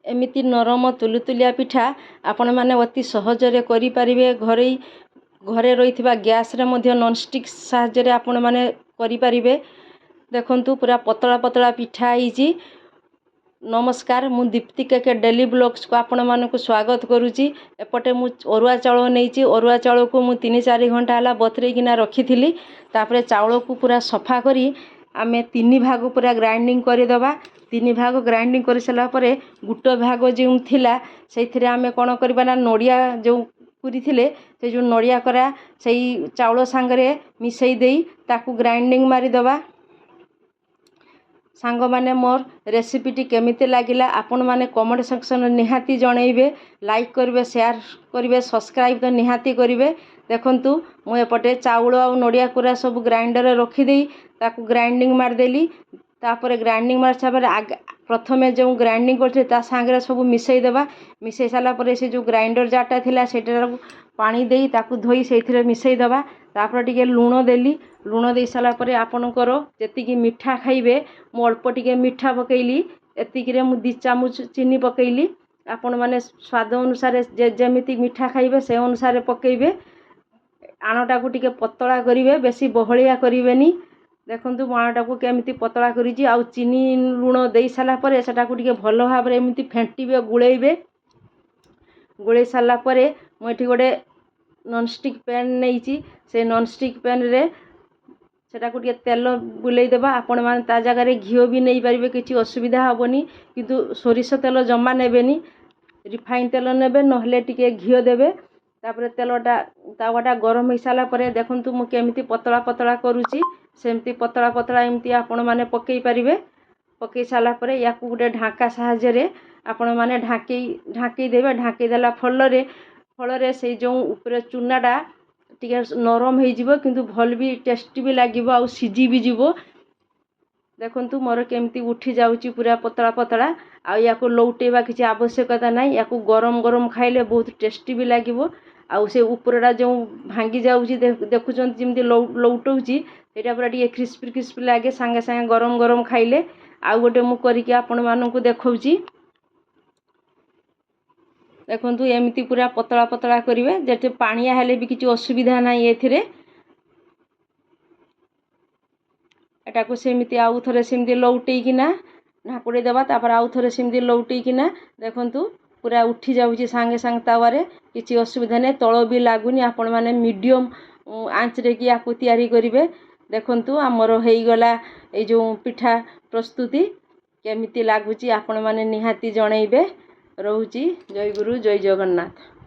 एमिति नरम तुलुतुलिया पिठा आपण माने अति सहजरे करि परिबे। घरे रही गैस रे मध्य नॉनस्टिक साहाय्य आपण माने करि परिबे। देखंतु पूरा पतला पतला पिठा होईची। नमस्कार, मु दीप्ति के डेली ब्लॉग्स को आपण मानक स्वागत करुच्ची। एपटे मु अरुआ चाउल नहीं, अरुआ चाउल को मु 3-4 घंटा है बतरेकिना रखी थी। तापरे चाउल को पूरा सफा करी आमे 3 भाग पूरा ग्राइंडिंग करदेवा। 3 भाग ग्राइंडिंग कर सारा परे गुट भाग जो थिला से आमे कौन करबा ना नड़िया जो पूरी थिले से जो नड़िया करा से चाउल सांगरे मिसई देई ताकू ग्राइंडिंग मारिदेवा। सांग माने मोर रेसिपीटी केमिति लागिला आपण माने कमेंट सेक्शन निहाती जणैबे। लाइक करिवे, शेयर करिवे, सब्सक्राइब तो निहाती करिवे। देखंतु मु एपटे चाउल आ नड़िया कुरा सब ग्राइंडर रे रखी देई ताकू ग्राइंडिंग मार देली। तापर ग्राइंडिंग मार साबरे प्रथमे जो ग्राइंडिंग करथे ता सांगरे सब मिसई देबा। मिसई साला परे से जो ग्राइंडर जाटा थिला सेटा पानी देई ताकू धोई सेथिरे मिसई देबा। तापर टिके लूण देली। लूण दे साला परे आपणकर जेतिकी मिठा खाइबे मु अल्प टिके मिठा पकेइली। एतिकिरे मु 2 चामच चीनी पकेइली। आपण माने स्वाद अनुसार जेमिति मिठा खाइबे से अनुसार पकेइबे। आणटा को टिके पतला करिवे, बेसी बहलिया करिवेनी। देखंतु आणटा को केमिति पतला करिजी। आ चीनी लूण दे साला परे सेटा को टिके भलो भाबरे एमिति फेंटीबे, गुळेइबे। गुळेइ साला परे मु एठी गोटे नॉनस्टिक पैन नहींची। से नॉनस्टिक पैन रे सेटा को टिके तेल बुलेई देबा। आपण माने ता जगह रे घिओ भी नहीं पारिबे, किछि असुविधा हबनी। किंतु सोरिष तेल जमा नेबेनी, रिफाइन तेल नेबे, नहले टिके घिओ देबे। तापरे तेलटा तावाटा गरम हो साला परे देखंतु मु केमिति पतला पतला करूची। सेमति पतला पतला एमति आपण माने पकेई पारिबे। पकेई साला परे याकू गुटे ढाका साहाय्य रे आपण माने ढाकी देबे। ढाकी देला फलरे से जो ऊपर चूनाटा टिके नरम हो जिवो, किंतु भल भी टेस्टी भी लागिवो आ सिझी भी जिवो। देखंतु मोर केमती उठी जाउची पूरा पतला पतला। आ याकू लौटेबा किछि आवश्यकता नाही। याकू गरम गरम खाइले बहुत टेस्टी भी लागिवो। आ से ऊपरटा जो भांगी जाउची देखुचन जिमती लौटौची सेटा पूरा टिके क्रिस्पी क्रिस्पी लागे संगे संगे गरम गरम खाइले। आ गोटे मु करिके आपण मानकू देखौची। देखंतु एमिति पूरा पतला पतला करिवे, जेते पानिया हेले भी किछि असुविधा नाही एथिरे। एटा को सेमिति आउ थरे सेमिति लौटेई किना ढाकुड़ी देबा। तापर आउ थरे सेमिति लौटेई किना देखंतु पूरा उठी जाउची संगे संगे तावारे, किछि असुविधा नै, तळ भी लागुनी। आपण माने मीडियम आंच रे कि याकू तयारी करिवे। देखंतु हमर हेई गला ए जो पिठा प्रस्तुति केमिति लागुची आपण माने निहाती जणैबे। रहूची। जय गुरु, जय जगन्नाथ।